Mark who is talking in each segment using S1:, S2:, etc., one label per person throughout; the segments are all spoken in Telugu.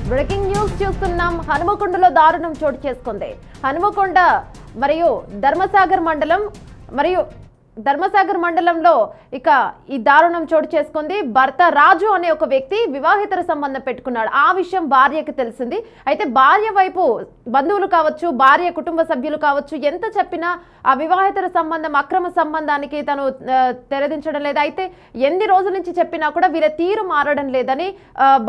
S1: బ్రేకింగ్ న్యూస్ చూస్తున్నాం. హనుమకొండలో దారుణం చోటు చేసుకుంది. హనుమకొండ మరియు ధర్మసాగర్ మండలంలో ఇక ఈ దారుణం చోటు చేసుకుంది. భర్త రాజు అనే ఒక వ్యక్తి వివాహేతర సంబంధం పెట్టుకున్నాడు. ఆ విషయం భార్యకి తెలిసింది. అయితే భార్య వైపు బంధువులు కావచ్చు, భార్య కుటుంబ సభ్యులు కావచ్చు, ఎంత చెప్పినా ఆ వివాహేతర సంబంధం అక్రమ సంబంధానికి తను తెరదించడం లేదు. అయితే ఎన్ని రోజుల నుంచి చెప్పినా కూడా వీళ్ళ తీరు మారడం లేదని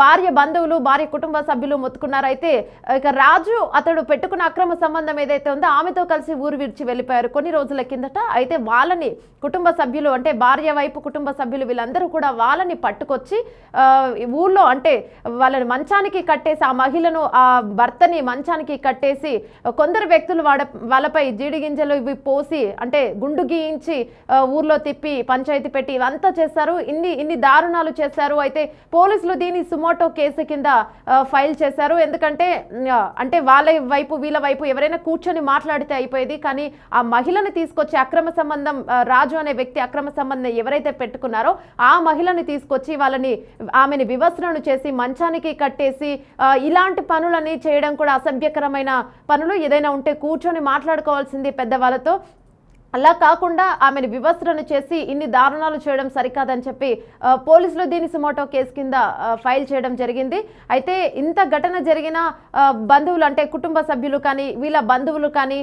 S1: భార్య బంధువులు, భార్య కుటుంబ సభ్యులు మొత్తుకున్నారు. అయితే ఇక రాజు అతడు పెట్టుకున్న అక్రమ సంబంధం ఏదైతే ఉందో ఆమెతో కలిసి ఊరు విడిచి వెళ్ళిపోయారు కొన్ని రోజుల కిందట. అయితే వాళ్ళని కుటుంబ సభ్యులు, అంటే భార్య వైపు కుటుంబ సభ్యులు వీళ్ళందరూ కూడా వాళ్ళని పట్టుకొచ్చి ఊళ్ళో, అంటే వాళ్ళని మంచానికి కట్టేసి, ఆ మహిళను, ఆ భర్తని మంచానికి కట్టేసి కొందరు వ్యక్తులు వాళ్ళపై జీడి గింజలు ఇవి పోసి, అంటే గుండు గీయించి ఊర్లో తిప్పి పంచాయతీ పెట్టి ఇవంతా చేశారు. ఇన్ని దారుణాలు చేశారు. అయితే పోలీసులు దీని సుమోటో కేసు కింద ఫైల్ చేశారు. ఎందుకంటే అంటే వాళ్ళ వైపు వీళ్ళ వైపు ఎవరైనా కూర్చొని మాట్లాడితే అయిపోయేది. కానీ ఆ మహిళను తీసుకొచ్చి అక్రమ సంబంధం, రాజు అనే వ్యక్తి అక్రమ సంబంధం ఎవరైతే పెట్టుకున్నారో ఆ మహిళని తీసుకొచ్చి ఆమెని వివస్త్రను చేసి మంచానికి కట్టేసి ఇలాంటి పనులని చేయడం కూడా అసభ్యకరమైన పనులు. ఏదైనా ఉంటే కూర్చొని మాట్లాడుకోవాల్సింది పెద్దవాళ్ళతో. అలా కాకుండా ఆమెను వివస్త్రను చేసి ఇన్ని దారుణాలు చేయడం సరికాదని చెప్పి పోలీసులు దీని సుమోటో కేసు కింద ఫైల్ చేయడం జరిగింది. అయితే ఇంత ఘటన జరిగిన బంధువులు, అంటే కుటుంబ సభ్యులు కానీ వీళ్ళ బంధువులు కానీ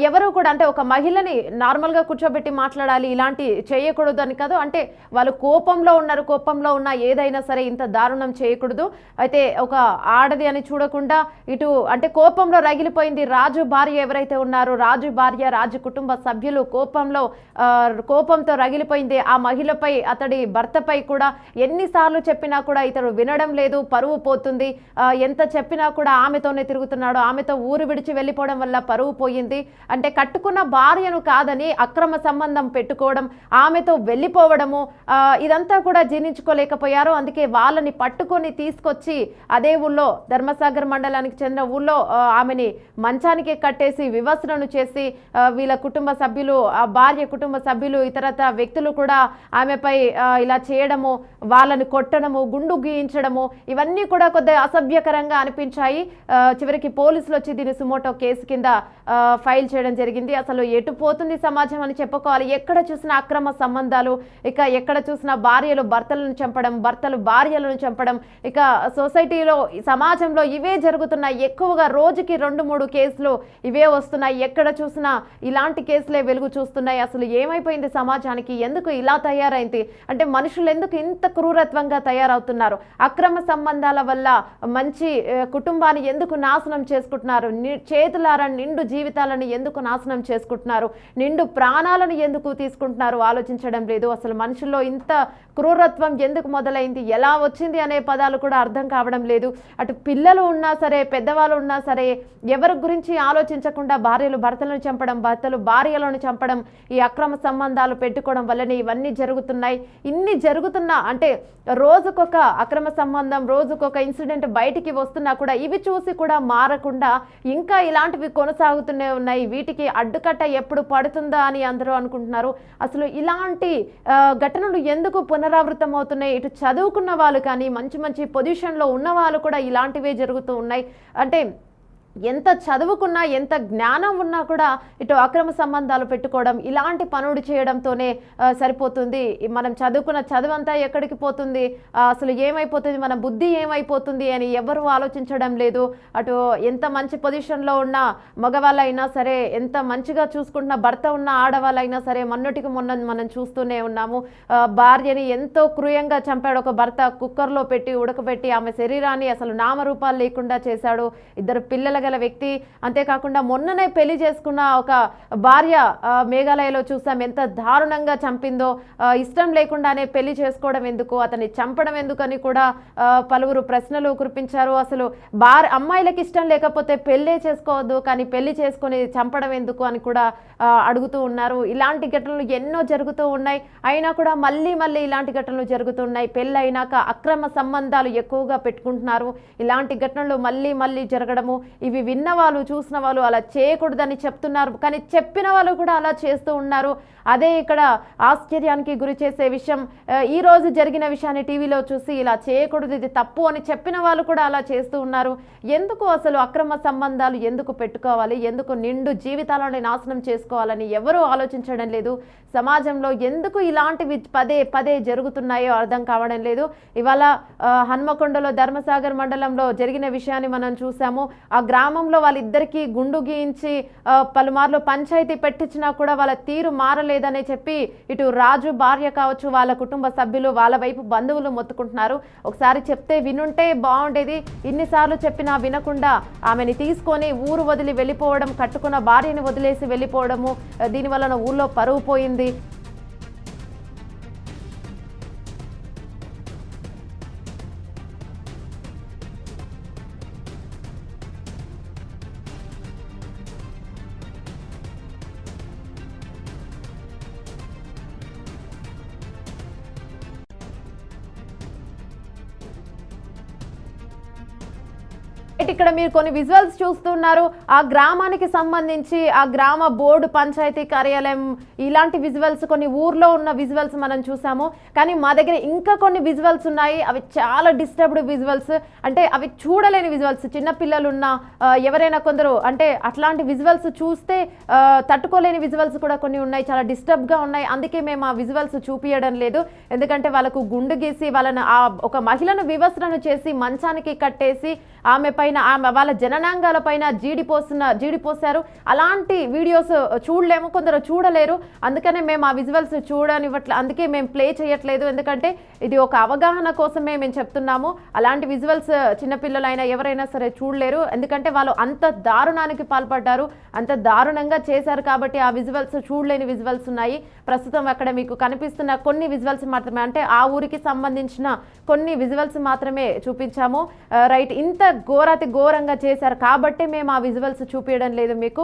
S1: ఎవరు కూడా, అంటే ఒక మహిళని నార్మల్గా కూర్చోబెట్టి మాట్లాడాలి, ఇలాంటి చేయకూడదు అని కాదు. అంటే వాళ్ళు కోపంలో ఉన్నారు, కోపంలో ఉన్న ఏదైనా సరే ఇంత దారుణం చేయకూడదు. అయితే ఒక ఆడది అని చూడకుండా ఇటు, అంటే కోపంలో రగిలిపోయింది రాజు భార్య ఎవరైతే ఉన్నారో, రాజు భార్య, రాజు కుటుంబ సభ్యులు కోపంతో రగిలిపోయింది. ఆ మహిళపై, అతడి భర్తపై కూడా ఎన్నిసార్లు చెప్పినా కూడా ఇతడు వినడం లేదు. పరువు పోతుంది. ఎంత చెప్పినా కూడా ఆమెతోనే తిరుగుతున్నాడు. ఆమెతో ఊరు విడిచి వెళ్ళిపోవడం వల్ల పరువు పోయింది. అంటే కట్టుకున్న భార్యను కాదని అక్రమ సంబంధం పెట్టుకోవడం, ఆమెతో వెళ్ళిపోవడము, ఇదంతా కూడా జీర్ణించుకోలేకపోయారు. అందుకే వాళ్ళని పట్టుకొని తీసుకొచ్చి అదే ఊళ్ళో, ధర్మసాగర్ మండలానికి చెందిన ఊళ్ళో ఆమెని మంచానికి కట్టేసి వివస్త్రను చేసి వీళ్ళ కుటుంబ సభ్యులు, ఆ భార్య కుటుంబ సభ్యులు, ఇతరత వ్యక్తులు కూడా ఆమెపై ఇలా చేయడము, వాళ్ళని కొట్టడము, గుండు గీయించడము, ఇవన్నీ కూడా కొద్దిగా అసభ్యకరంగా అనిపించాయి. చివరికి పోలీసులు వచ్చి దీని సుమోటో కేసు కింద ఫైల్ చేయడం జరిగింది. అసలు ఎటు పోతుంది సమాజం అని చెప్పుకోవాలి. ఎక్కడ చూసినా అక్రమ సంబంధాలు, ఇక ఎక్కడ చూసినా భార్యలు భర్తలను చంపడం, భర్తలు భార్యలను చంపడం, ఇక సొసైటీలో, సమాజంలో ఇవే జరుగుతున్నాయి. ఎక్కువగా రోజుకి 2-3 కేసులు ఇవే వస్తున్నాయి. ఎక్కడ చూసినా ఇలాంటి కేసులే వెలుగు చూస్తున్నాయి. అసలు ఏమైపోయింది సమాజానికి? ఎందుకు ఇలా తయారైంది? అంటే మనుషులు ఎందుకు ఇంత క్రూరత్వంగా తయారవుతున్నారు? అక్రమ సంబంధాల వల్ల మంచి కుటుంబాన్ని ఎందుకు నాశనం చేసుకుంటున్నారు? చేతులారా నిండు జీవితాలను ఎందుకు నాశనం చేసుకుంటున్నారు? నిండు ప్రాణాలను ఎందుకు తీసుకుంటున్నారు? ఆలోచించడం లేదు. అసలు మనుషుల్లో ఇంత క్రూరత్వం ఎందుకు మొదలైంది, ఎలా వచ్చింది అనే పదాలు కూడా అర్థం కావడం లేదు. అటు పిల్లలు ఉన్నా సరే, పెద్దవాళ్ళు ఉన్నా సరే, ఎవరి గురించి ఆలోచించకుండా భార్యలు భర్తలను చంపడం, భర్తలు భార్యలను చంపడం, ఈ అక్రమ సంబంధాలు పెట్టుకోవడం వల్లనే ఇవన్నీ జరుగుతున్నాయి. ఇన్ని జరుగుతున్నా, అంటే రోజుకొక అక్రమ సంబంధం, రోజుకొక ఇన్సిడెంట్ బయటికి వస్తున్నా కూడా ఇవి చూసి కూడా మారకుండా ఇంకా ఇలాంటివి కొనసాగుతూనే ఉన్నాయి. వీటికి అడ్డుకట్ట ఎప్పుడు పడుతుందా అని అందరూ అనుకుంటున్నారు. అసలు ఇలాంటి ఘటనలు ఎందుకు పునరావృతం అవుతున్నాయి? ఇటు చదువుకున్న వాళ్ళు కానీ, మంచి మంచి పొజిషన్లో ఉన్న వాళ్ళు కూడా ఇలాంటివే జరుగుతూ ఉన్నాయి. అంటే ఎంత చదువుకున్నా, ఎంత జ్ఞానం ఉన్నా కూడా ఇటు అక్రమ సంబంధాలు పెట్టుకోవడం, ఇలాంటి పనులు చేయడంతోనే సరిపోతుంది. మనం చదువుకున్న చదువంతా ఎక్కడికి పోతుంది, అసలు ఏమైపోతుంది, మన బుద్ధి ఏమైపోతుంది అని ఎవరు ఆలోచించడం లేదు. అటు ఎంత మంచి పొజిషన్లో ఉన్న మగవాళ్ళైనా సరే, ఎంత మంచిగా చూసుకుంటున్న భర్త ఉన్న ఆడవాళ్ళైనా సరే, మొన్నటికి మొన్న మనం చూస్తూనే ఉన్నాము. భార్యని ఎంతో క్రూయంగా చంపాడు ఒక భర్త. కుక్కర్లో పెట్టి ఉడకబెట్టి ఆమె శరీరాన్ని అసలు నామరూపాలు లేకుండా చేశాడు. 2 పిల్లల గల వ్యక్తి. అంతేకాకుండా మొన్ననే పెళ్లి చేసుకున్న ఒక భార్య మేఘాలయలో చూసాం ఎంత దారుణంగా చంపిందో. ఇష్టం లేకుండానే పెళ్లి చేసుకోవడం ఎందుకు, అతన్ని చంపడం ఎందుకని కూడా పలువురు ప్రశ్నలు కురిపించారు. అసలు అమ్మాయిలకు ఇష్టం లేకపోతే పెళ్ళే చేసుకోవద్దు, కానీ పెళ్లి చేసుకొని చంపడం ఎందుకు అని కూడా అడుగుతూ ఉన్నారు. ఇలాంటి ఘటనలు ఎన్నో జరుగుతూ ఉన్నాయి. అయినా కూడా మళ్ళీ ఇలాంటి ఘటనలు జరుగుతున్నాయి. పెళ్ళైనాక అక్రమ సంబంధాలు ఎక్కువగా పెట్టుకుంటున్నారు. ఇలాంటి ఘటనలు మళ్ళీ జరగడము, ఇవి విన్న వాళ్ళు చూసిన వాళ్ళు అలా చేయకూడదని చెప్తున్నారు, కానీ చెప్పిన వాళ్ళు కూడా అలా చేస్తూ ఉన్నారు. అదే ఇక్కడ ఆశ్చర్యానికి గురి చేసే విషయం. ఈ రోజు జరిగిన విషయాన్ని టీవీలో చూసి ఇలా చేయకూడదు, ఇది తప్పు అని చెప్పిన వాళ్ళు కూడా అలా చేస్తూ ఉన్నారు. ఎందుకు అసలు అక్రమ సంబంధాలు ఎందుకు పెట్టుకోవాలి, ఎందుకు నిండు జీవితాలను నాశనం చేసుకోవాలని ఎవరూ ఆలోచించడం లేదు. సమాజంలో ఎందుకు ఇలాంటివి పదే పదే జరుగుతున్నాయో అర్థం కావడం లేదు. ఇవాళ హన్మకొండలో ధర్మసాగర్ మండలంలో జరిగిన విషయాన్ని మనం చూసాము. ఆ గ్రామంలో వాళ్ళిద్దరికీ గుండు గీయించి పలుమార్లు పంచాయతీ పెట్టించినా కూడా వాళ్ళ తీరు మారలేదని చెప్పి ఇటు రాజు భార్య కావచ్చు, వాళ్ళ కుటుంబ సభ్యులు, వాళ్ళ వైపు బంధువులు మొత్తుకుంటున్నారు. ఒకసారి చెప్తే వినుంటే బాగుండేది, ఇన్నిసార్లు చెప్పినా వినకుండా ఆమెని తీసుకొని ఊరు వదిలి వెళ్ళిపోవడం, కట్టుకున్న భార్యని వదిలేసి వెళ్ళిపోవడము, దీనివలన ఊళ్ళో పరువు పోయింది. ఇక్కడ మీరు కొన్ని విజువల్స్ చూస్తున్నారు. ఆ గ్రామానికి సంబంధించి ఆ గ్రామ బోర్డు, పంచాయతీ కార్యాలయం, ఇలాంటి విజువల్స్, కొన్ని ఊర్లో ఉన్న విజువల్స్ మనం చూసాము. కానీ మా దగ్గర ఇంకా కొన్ని విజువల్స్ ఉన్నాయి. అవి చాలా డిస్టర్బ్డ్ విజువల్స్, అంటే అవి చూడలేని విజువల్స్. చిన్నపిల్లలు ఉన్న ఎవరైనా కొందరు అంటే అట్లాంటి విజువల్స్ చూస్తే తట్టుకోలేని విజువల్స్ కూడా కొన్ని ఉన్నాయి, చాలా డిస్టర్బ్గా ఉన్నాయి. అందుకే మేము ఆ విజువల్స్ చూపించడం లేదు. ఎందుకంటే వాళ్ళకు గుండు గీసి వాళ్ళను ఒక మహిళను వివస్త్రను చేసి మంచానికి కట్టేసి ఆమె పైన వాళ్ళ జననాంగాల పైన జీడిపోసారు. అలాంటి వీడియోస్ చూడలేము, కొందరు చూడలేరు. అందుకనే మేము ఆ విజువల్స్ చూడనివ్వట్లేదు, అందుకే మేము ప్లే చేయట్లేదు. ఎందుకంటే ఇది ఒక అవగాహన కోసమే మేము చెప్తున్నాము. అలాంటి విజువల్స్ చిన్నపిల్లలైనా ఎవరైనా సరే చూడలేరు, ఎందుకంటే వాళ్ళు అంత దారుణానికి పాల్పడ్డారు, అంత దారుణంగా చేశారు. కాబట్టి ఆ విజువల్స్ చూడలేని విజువల్స్ ఉన్నాయి. ప్రస్తుతం అక్కడ మీకు కనిపిస్తున్న కొన్ని విజువల్స్ మాత్రమే, అంటే ఆ ఊరికి సంబంధించిన కొన్ని విజువల్స్ మాత్రమే చూపించాము. రైట్, ఇంత ఘోరంగా చేశారు కాబట్టి మేము ఆ విజువల్స్ చూపించడం లేదు మీకు.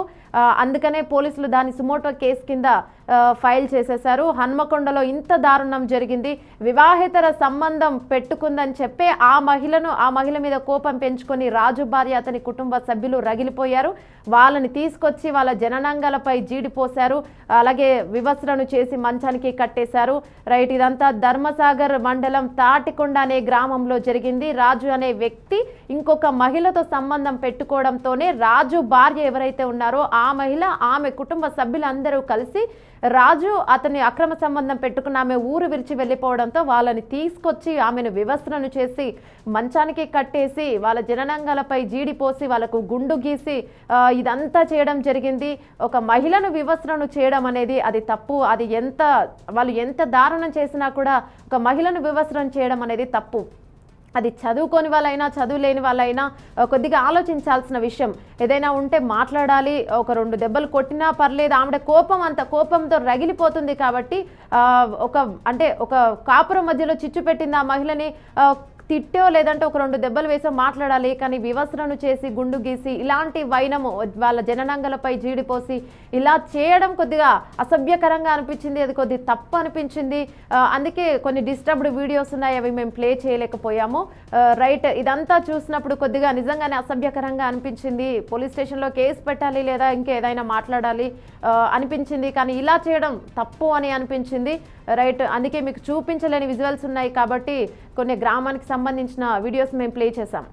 S1: అందుకనే పోలీసులు దాని సుమోటో కేసు కింద ఫైల్ చేసేశారు. హన్మకొండలో ఇంత దారుణం జరిగింది. వివాహేతర సంబంధం పెట్టుకుందని చెప్పే ఆ మహిళ మీద కోపం పెంచుకొని రాజు భార్య, అతని కుటుంబ సభ్యులు రగిలిపోయారు. వాళ్ళని తీసుకొచ్చి వాళ్ళ జననాంగాలపై జీడిపోశారు, అలాగే వివస్త్రను చేసి మంచానికి కట్టేశారు. రైట్, ఇదంతా ధర్మసాగర్ మండలం తాటికొండ అనే గ్రామంలో జరిగింది. రాజు అనే వ్యక్తి ఇంకొక మహిళతో సంబంధం పెట్టుకోవడంతోనే రాజు భార్య ఎవరైతే ఉన్నారో ఆ మహిళ, ఆమె కుటుంబ సభ్యులందరూ కలిసి రాజు అతని అక్రమ సంబంధం పెట్టుకున్న ఆమె ఊరు విడిచి వెళ్ళిపోవడంతో వాళ్ళని తీసుకొచ్చి ఆమెను వివస్త్రను చేసి మంచానికి కట్టేసి వాళ్ళ జననాంగాలపై జీడిపోసి వాళ్ళకు గుండు గీసి ఇదంతా చేయడం జరిగింది. ఒక మహిళను వివస్త్రను చేయడం అనేది అది తప్పు. అది వాళ్ళు ఎంత దారుణం చేసినా కూడా ఒక మహిళను వివస్త్రం చేయడం అనేది తప్పు. అది చదువుకొని వాళ్ళైనా చదువు లేని వాళ్ళైనా కొద్దిగా ఆలోచించాల్సిన విషయం. ఏదైనా ఉంటే మాట్లాడాలి, ఒక 2 దెబ్బలు కొట్టినా పర్లేదు. ఆవిడ కోపంతో రగిలిపోతుంది కాబట్టి ఒక కాపురం మధ్యలో చిచ్చు పెట్టింది ఆ మహిళని, తిట్టో లేదంటే ఒక 2 దెబ్బలు వేసో మాట్లాడాలి. కానీ వివస్త్రను చేసి గుండు గీసి ఇలాంటి వైనము వాళ్ళ జననాంగలపై జీడిపోసి ఇలా చేయడం కొద్దిగా అసభ్యకరంగా అనిపించింది, అది కొద్ది తప్పు అనిపించింది. అందుకే కొన్ని డిస్టర్బ్డ్ వీడియోస్ ఉన్నాయి, అవి మేము ప్లే చేయలేకపోయాము. రైట్, ఇదంతా చూసినప్పుడు కొద్దిగా నిజంగానే అసభ్యకరంగా అనిపించింది. పోలీస్ స్టేషన్లో కేసు పెట్టాలి లేదా ఇంకేదైనా మాట్లాడాలి అనిపించింది, కానీ ఇలా చేయడం తప్పు అని అనిపించింది. రైట్, అందుకే మీకు చూపించలేని విజువల్స్ ఉన్నాయి కాబట్టి కొన్ని గ్రామానికి సంబంధించిన వీడియోస్ మేము ప్లే చేసాం.